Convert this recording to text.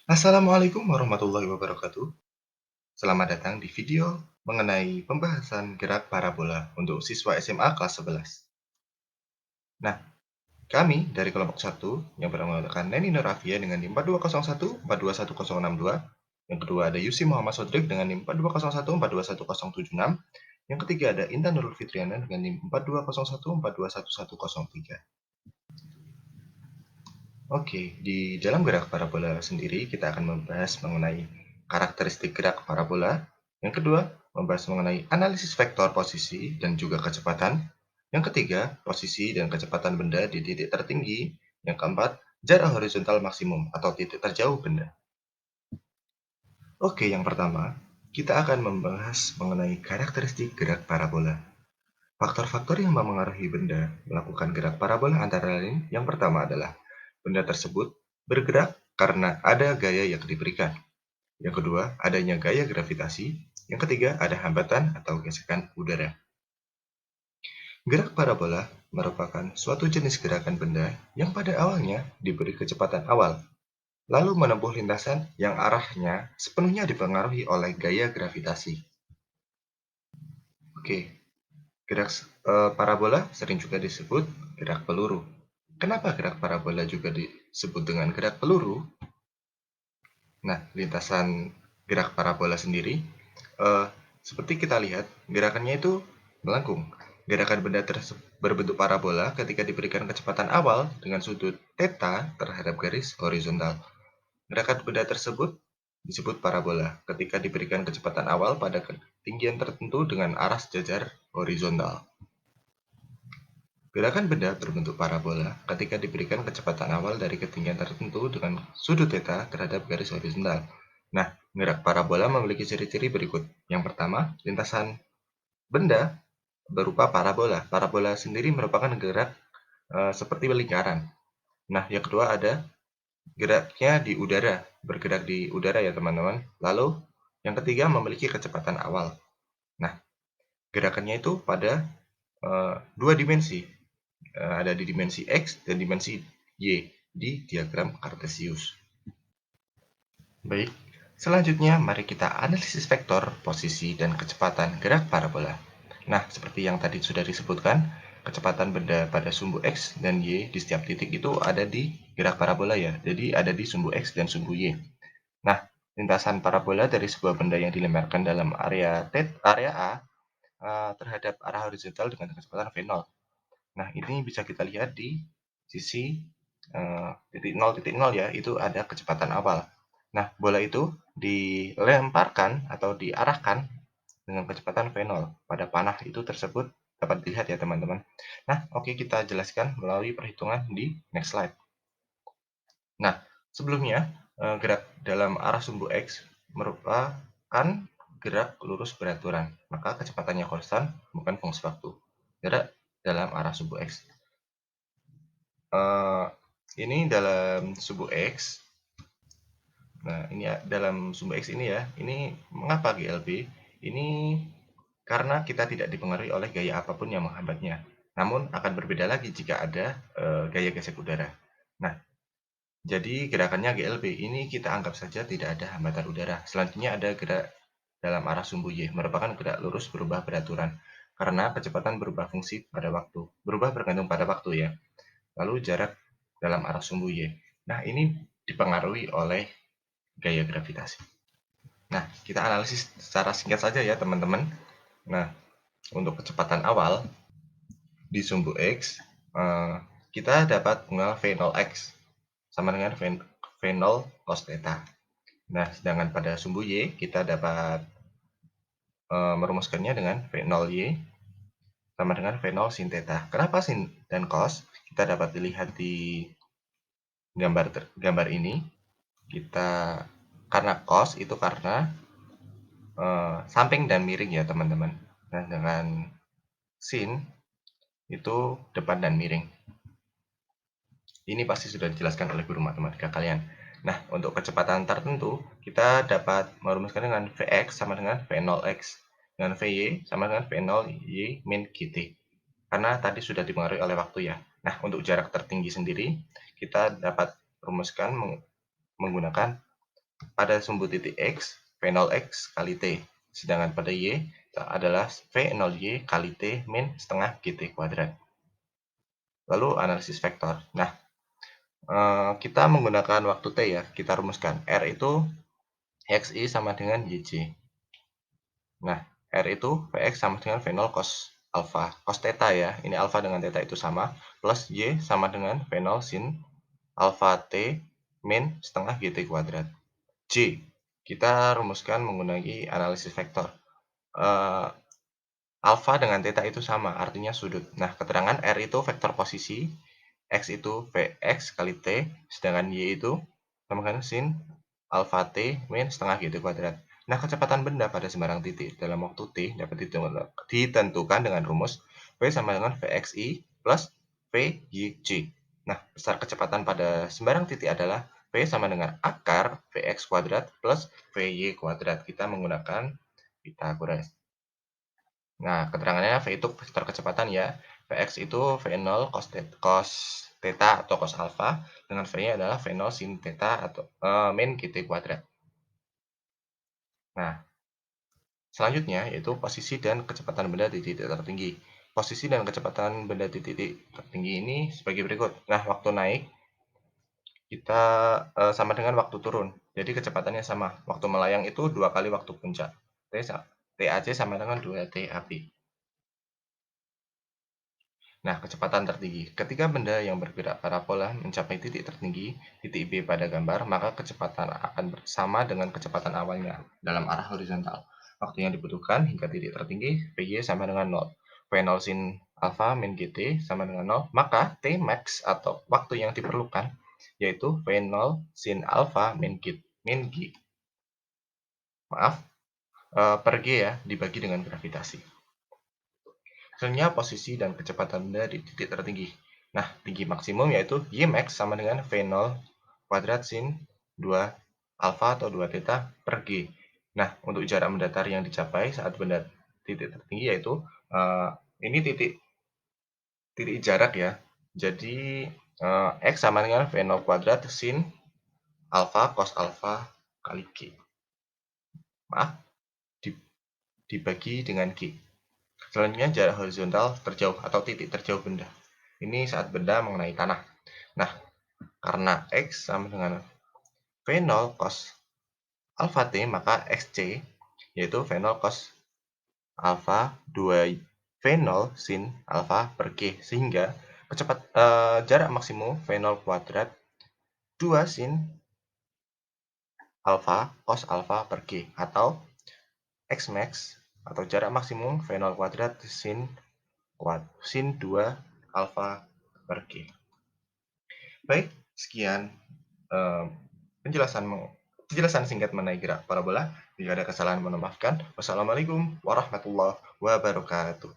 Assalamualaikum warahmatullahi wabarakatuh. Selamat datang di video mengenai pembahasan gerak parabola untuk siswa SMA kelas 11. Nah, kami dari kelompok 1 yang bernamakan Neni Norafia dengan NIM 4201 421062. Yang kedua ada Yusi Muhammad Sodrik dengan NIM 4201 421076. Yang ketiga ada Intan Nurul Fitriana dengan NIM 4201 421103. Oke, di dalam gerak parabola sendiri kita akan membahas mengenai karakteristik gerak parabola. Yang kedua, membahas mengenai analisis vektor posisi dan juga kecepatan. Yang ketiga, posisi dan kecepatan benda di titik tertinggi. Yang keempat, jarak horizontal maksimum atau titik terjauh benda. Oke, yang pertama, kita akan membahas mengenai karakteristik gerak parabola. Faktor-faktor yang memengaruhi benda melakukan gerak parabola antara lain yang pertama adalah benda tersebut bergerak karena ada gaya yang diberikan. Yang kedua, adanya gaya gravitasi. Yang ketiga, ada hambatan atau gesekan udara. Gerak parabola merupakan suatu jenis gerakan benda yang pada awalnya diberi kecepatan awal, lalu menempuh lintasan yang arahnya sepenuhnya dipengaruhi oleh gaya gravitasi. Oke, gerak parabola sering juga disebut gerak peluru. Kenapa gerak parabola juga disebut dengan gerak peluru? Nah, lintasan gerak parabola sendiri, eh, seperti kita lihat, gerakannya itu melengkung. Gerakan benda berbentuk parabola ketika diberikan kecepatan awal dengan sudut theta terhadap garis horizontal. Gerakan benda tersebut disebut parabola ketika diberikan kecepatan awal pada ketinggian tertentu dengan arah sejajar horizontal. Gerakan benda berbentuk parabola ketika diberikan kecepatan awal dari ketinggian tertentu dengan sudut theta terhadap garis horizontal. Nah, gerak parabola memiliki ciri-ciri berikut. Yang pertama, lintasan benda berupa parabola. Parabola sendiri merupakan gerak seperti lingkaran. Nah, yang kedua ada geraknya di udara, bergerak di udara ya teman-teman. Lalu, yang ketiga memiliki kecepatan awal. Nah, gerakannya itu pada dua dimensi. Ada di dimensi X dan dimensi Y di diagram Cartesius. Baik, selanjutnya mari kita analisis vektor, posisi, dan kecepatan gerak parabola. Nah, seperti yang tadi sudah disebutkan, kecepatan benda pada sumbu X dan Y di setiap titik itu ada di gerak parabola ya, jadi ada di sumbu X dan sumbu Y. Nah, lintasan parabola dari sebuah benda yang dilemparkan dalam area A terhadap arah horizontal dengan kecepatan V0. Nah, ini bisa kita lihat di sisi titik 0 ya, itu ada kecepatan awal. Nah, bola itu dilemparkan atau diarahkan dengan kecepatan V0 pada panah itu tersebut dapat dilihat ya teman-teman. Nah, oke kita jelaskan melalui perhitungan di next slide. Nah, sebelumnya gerak dalam arah sumbu X merupakan gerak lurus beraturan, maka kecepatannya konstan bukan fungsi waktu. Gerak dalam arah sumbu X. Ini dalam sumbu X. Nah, ini dalam sumbu X ini ya. Ini mengapa GLB? Ini karena kita tidak dipengaruhi oleh gaya apapun yang menghambatnya. Namun akan berbeda lagi jika ada gaya gesek udara. Nah, jadi gerakannya GLB ini kita anggap saja tidak ada hambatan udara. Selanjutnya ada gerak dalam arah sumbu Y, merupakan gerak lurus berubah beraturan. Karena kecepatan berubah fungsi pada waktu. Berubah bergantung pada waktu ya. Lalu jarak dalam arah sumbu Y. Nah, ini dipengaruhi oleh gaya gravitasi. Nah, kita analisis secara singkat saja ya, teman-teman. Nah, untuk kecepatan awal di sumbu X, kita dapat mengenal V0x sama dengan V0 cos theta. Nah, sedangkan pada sumbu Y, kita dapat merumuskannya dengan V0Y sama dengan V0 sin theta. Kenapa sin dan cos? Kita dapat dilihat di gambar ini. Kita karena cos itu karena samping dan miring ya teman-teman. Nah, dengan sin itu depan dan miring. Ini pasti sudah dijelaskan oleh guru matematika kalian. Nah, untuk kecepatan tertentu, kita dapat merumuskan dengan Vx sama dengan V0x. Dengan Vy sama dengan V0y min gt. Karena tadi sudah dipengaruhi oleh waktu ya. Nah, untuk jarak tertinggi sendiri, kita dapat rumuskan menggunakan pada sumbu titik X, V0X kali T. Sedangkan pada Y adalah V0Y kali T min setengah GT kuadrat. Lalu analisis vektor. Nah, kita menggunakan waktu T ya, kita rumuskan. R itu XI sama dengan YJ. Nah, R itu Vx sama dengan V0 cos alpha. Cos theta ya, ini alpha dengan theta itu sama. Plus Y sama dengan V0 sin alpha T min setengah GT kuadrat. J, kita rumuskan menggunakan analisis vektor. Alpha dengan theta itu sama, artinya sudut. Nah, keterangan R itu vektor posisi, X itu Vx kali T, sedangkan Y itu sama dengan sin alpha T min setengah GT kuadrat. Nah, kecepatan benda pada sembarang titik dalam waktu T dapat ditentukan dengan rumus V sama dengan Vxi plus Vyj. Nah, besar kecepatan pada sembarang titik adalah V sama dengan akar Vx kuadrat plus Vy kuadrat. Kita menggunakan Pythagoras. Nah, keterangannya V itu vektor kecepatan ya. Vx itu V0 cos theta atau cos alpha, dengan V-nya adalah V0 sin theta atau min GT kuadrat. Nah, selanjutnya yaitu posisi dan kecepatan benda di titik tertinggi. Posisi dan kecepatan benda di titik tertinggi ini sebagai berikut. Nah, waktu naik kita sama dengan waktu turun. Jadi kecepatannya sama. Waktu melayang itu 2 kali waktu puncak. TAC sama dengan 2TAP. Nah, kecepatan tertinggi. Ketika benda yang bergerak parabola mencapai titik tertinggi, titik B pada gambar, maka kecepatan akan sama dengan kecepatan awalnya dalam arah horizontal. Waktu yang dibutuhkan hingga titik tertinggi, Vy sama dengan 0. V0 sin alpha min GT sama dengan 0, maka T max atau waktu yang diperlukan yaitu V0 sin alpha min G. Maaf, per G ya, dibagi dengan gravitasi. Selanjutnya posisi dan kecepatan benda di titik tertinggi. Nah, tinggi maksimum yaitu Ymax sama dengan V0 kuadrat sin 2 alfa atau 2 theta per G. Nah, untuk jarak mendatar yang dicapai saat benda titik tertinggi yaitu ini titik jarak ya. Jadi X sama dengan V0 kuadrat sin alfa cos alfa kali G. Maaf, dibagi dengan G. Selanjutnya jarak horizontal terjauh atau titik terjauh benda. Ini saat benda mengenai tanah. Nah, karena X sama dengan V0 cos alpha T, maka XC yaitu V0 cos alpha 2 V0 sin alpha per G. Sehingga jarak maksimum V0 kuadrat 2 sin alpha cos alpha per G. Atau X max atau jarak maksimum V0 kuadrat sin 2 alpha per G. Baik, sekian penjelasan singkat mengenai gerak parabola. Jika ada kesalahan, mohon maafkan. Wassalamualaikum warahmatullahi wabarakatuh.